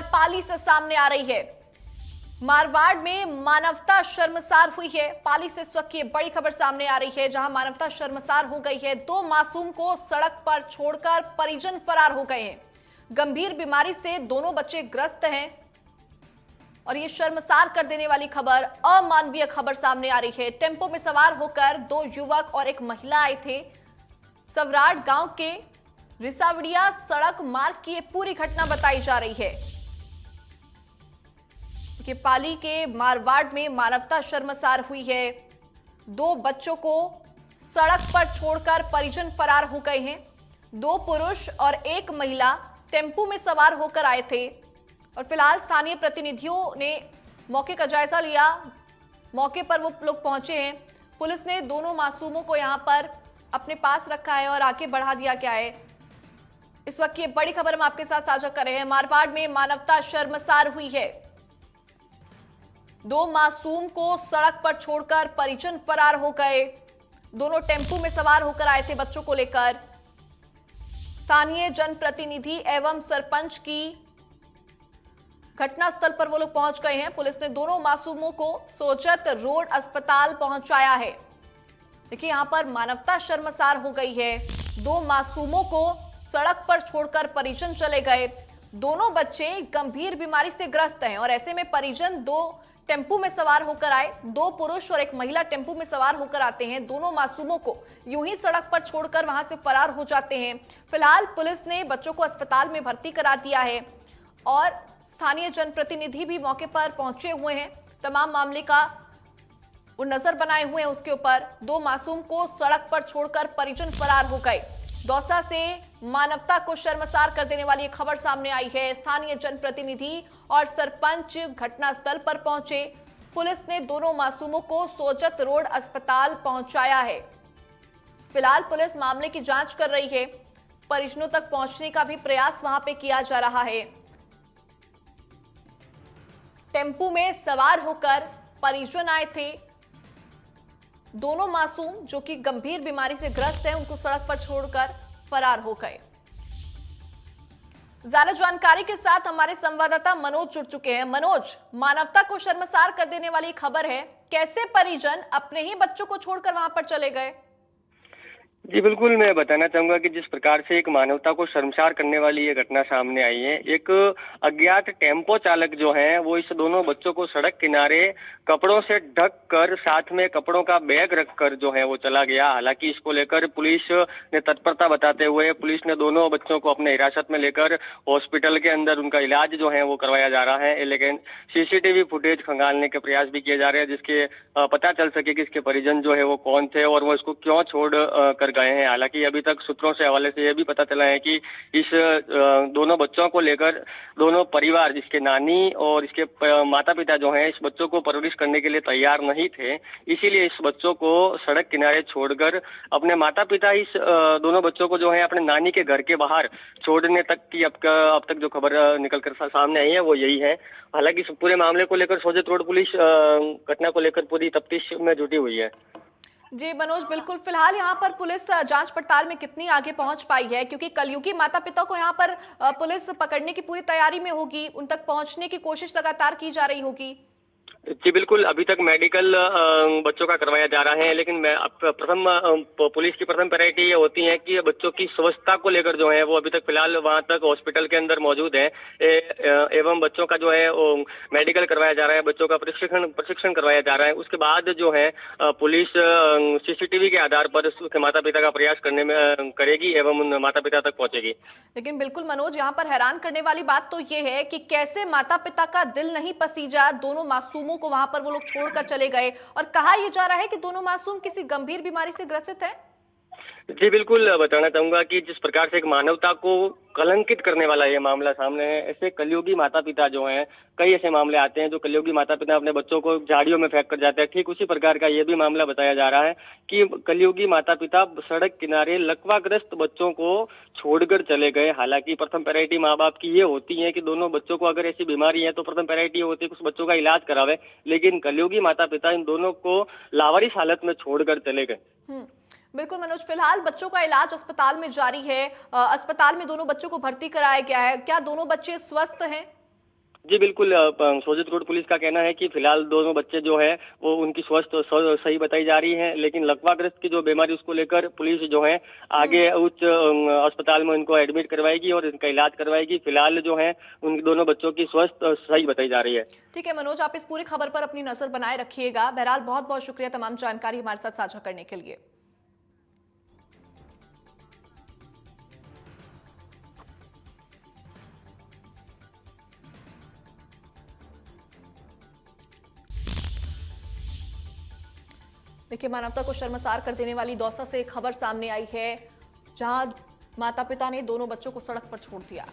पाली से सामने आ रही है। मारवाड़ में मानवता शर्मसार हुई है। पाली से इस वक्त की बड़ी खबर सामने आ रही है, जहां मानवता शर्मसार हो गई है। 2 मासूम को सड़क पर छोड़कर परिजन फरार हो गए हैं। गंभीर बीमारी से दोनों बच्चे ग्रस्त हैं और ये शर्मसार कर देने वाली खबर, अमानवीय खबर सामने आ रही है। टेम्पो में सवार होकर 2 युवक और एक महिला आए थे। सवराट गांव के रिसावड़िया सड़क मार्ग की ये पूरी घटना बताई जा रही है कि पाली के मारवाड़ में मानवता शर्मसार हुई है। 2 बच्चों को सड़क पर छोड़कर परिजन फरार हो गए हैं। 2 पुरुष और 1 महिला टेम्पो में सवार होकर आए थे और फिलहाल स्थानीय प्रतिनिधियों ने मौके का जायजा लिया। मौके पर वो लोग पहुंचे हैं। पुलिस ने दोनों मासूमों को यहां पर अपने पास रखा है और आगे बढ़ा दिया गया है। इस वक्त ये बड़ी खबर हम आपके साथ साझा कर रहे हैं। मारवाड़ में मानवता शर्मसार हुई है। 2 मासूम को सड़क पर छोड़कर परिजन फरार हो गए। दोनों टेम्पो में सवार होकर आए थे बच्चों को लेकर। स्थानीय जनप्रतिनिधि एवं सरपंच की घटनास्थल पर वो लोग पहुंच गए हैं। पुलिस ने दोनों मासूमों को सोजत रोड अस्पताल पहुंचाया है। देखिए, यहां पर मानवता शर्मसार हो गई है। 2 मासूमों को सड़क पर छोड़कर परिजन चले गए। दोनों बच्चे गंभीर बीमारी से ग्रस्त हैं और ऐसे में परिजन 2 टेम्पो में सवार होकर आए। 2 पुरुष और 1 महिला टेम्पो में सवार होकर आते हैं। दोनों मासूमों को यूं ही सड़क पर छोड़कर वहां से फरार हो जाते हैं। फिलहाल पुलिस ने बच्चों को अस्पताल में भर्ती करा दिया है और स्थानीय जनप्रतिनिधि भी मौके पर पहुंचे हुए हैं। तमाम मामले का वो नजर बनाए हुए हैं उसके ऊपर। 2 मासूम को सड़क पर छोड़कर परिजन फरार हो गए। दौसा से मानवता को शर्मसार कर देने वाली एक खबर सामने आई है। स्थानीय जनप्रतिनिधि और सरपंच घटनास्थल पर पहुंचे। पुलिस ने दोनों मासूमों को सोजत रोड अस्पताल पहुंचाया है। फिलहाल पुलिस मामले की जांच कर रही है। परिजनों तक पहुंचने का भी प्रयास वहां पे किया जा रहा है। टेम्पो में सवार होकर परिजन आए थे। दोनों मासूम जो कि गंभीर बीमारी से ग्रस्त हैं, उनको सड़क पर छोड़कर फरार हो गए। ज्यादा जानकारी के साथ हमारे संवाददाता मनोज जुड़ चुके हैं। मनोज, मानवता को शर्मसार कर देने वाली खबर है, कैसे परिजन अपने ही बच्चों को छोड़कर वहां पर चले गए? जी बिल्कुल, मैं बताना चाहूंगा कि जिस प्रकार से एक मानवता को शर्मसार करने वाली ये घटना सामने आई है। एक अज्ञात टेम्पो चालक जो है वो इस दोनों बच्चों को सड़क किनारे कपड़ों से ढक कर, साथ में कपड़ों का बैग रखकर जो है वो चला गया। हालांकि इसको लेकर पुलिस ने तत्परता बताते हुए पुलिस ने दोनों बच्चों को अपने हिरासत में लेकर हॉस्पिटल के अंदर उनका इलाज जो है वो करवाया जा रहा है। लेकिन सीसीटीवी फुटेज खंगालने के प्रयास भी किए जा रहे हैं, जिसके पता चल सके कि इसके परिजन जो है वो कौन थे और वो इसको क्यों छोड़ कर गए हैं। हालांकि अभी तक सूत्रों से हवाले से यह भी पता चला है कि इस दोनों बच्चों को लेकर दोनों परिवार, जिसके नानी और इसके माता पिता जो हैं, इस बच्चों को परवरिश करने के लिए तैयार नहीं थे। इसीलिए इस बच्चों को सड़क किनारे छोड़कर अपने माता पिता इस दोनों बच्चों को जो है अपने नानी के घर के बाहर छोड़ने तक की अब तक जो खबर निकल कर सामने आई है वो यही है। हालांकि इस पूरे मामले को लेकर सोजत रोड पुलिस घटना को लेकर पूरी तफ्तीश में जुटी हुई है। जी मनोज, बिल्कुल। फिलहाल यहाँ पर पुलिस जांच पड़ताल में कितनी आगे पहुंच पाई है, क्योंकि कलयुगी माता पिता को यहाँ पर पुलिस पकड़ने की पूरी तैयारी में होगी, उन तक पहुंचने की कोशिश लगातार की जा रही होगी? जी बिल्कुल, अभी तक मेडिकल बच्चों का करवाया जा रहा है, लेकिन पुलिस की प्रथम प्रायोरिटी ये होती है कि बच्चों की स्वस्थता को लेकर जो है वो अभी तक फिलहाल वहां तक हॉस्पिटल के अंदर मौजूद है। एवं बच्चों का जो है वो मेडिकल करवाया जा रहा है, बच्चों का प्रशिक्षण करवाया जा रहा है। उसके बाद जो है पुलिस सीसीटीवी के आधार पर उसके माता पिता का प्रयास करने में करेगी एवं उन माता पिता तक पहुंचेगी। लेकिन बिल्कुल मनोज, यहाँ पर हैरान करने वाली बात तो ये है कि कैसे माता पिता का दिल नहीं पसीजा। दोनों मासूमों को वहां पर वो लोग छोड़कर चले गए और कहा यह जा रहा है कि दोनों मासूम किसी गंभीर बीमारी से ग्रसित हैं। जी बिल्कुल, बताना चाहूंगा कि जिस प्रकार से एक मानवता को कलंकित करने वाला ये मामला सामने है, ऐसे कलयुगी माता पिता जो हैं, कई ऐसे मामले आते हैं जो कलयुगी माता पिता अपने बच्चों को झाड़ियों में फेंक कर जाते हैं। ठीक उसी प्रकार का ये भी मामला बताया जा रहा है कि कलयुगी माता पिता सड़क किनारे लकवाग्रस्त बच्चों को छोड़कर चले गए। हालांकि प्रथम प्रायोरिटी माँ बाप की ये होती है कि दोनों बच्चों को अगर ऐसी बीमारी है तो प्रथम प्रायोरिटी होती है कि उस बच्चों का इलाज करावे, लेकिन कलयुगी माता पिता इन दोनों को लावारिस हालत में छोड़कर चले गए। बिल्कुल मनोज, फिलहाल बच्चों का इलाज अस्पताल में जारी है। अस्पताल में दोनों बच्चों को भर्ती कराया गया है। क्या दोनों बच्चे स्वस्थ हैं? जी बिल्कुल, सोजितकोट पुलिस का कहना है कि फिलहाल दोनों बच्चे जो है वो उनकी स्वास्थ्य सही बताई जा रही है, लेकिन लकवाग्रस्त की जो बीमारी उसको लेकर पुलिस जो है आगे उच्च अस्पताल में उनको एडमिट करवाएगी और इनका इलाज करवाएगी। फिलहाल जो है उन दोनों बच्चों की स्वास्थ्य सही बताई जा रही है। ठीक है मनोज, आप इस पूरी खबर पर अपनी नजर बनाए रखिएगा। बहरहाल बहुत बहुत शुक्रिया तमाम जानकारी हमारे साथ साझा करने के लिए। देखिए, मानवता को शर्मसार कर देने वाली दौसा से एक खबर सामने आई है, जहां माता पिता ने दोनों बच्चों को सड़क पर छोड़ दिया।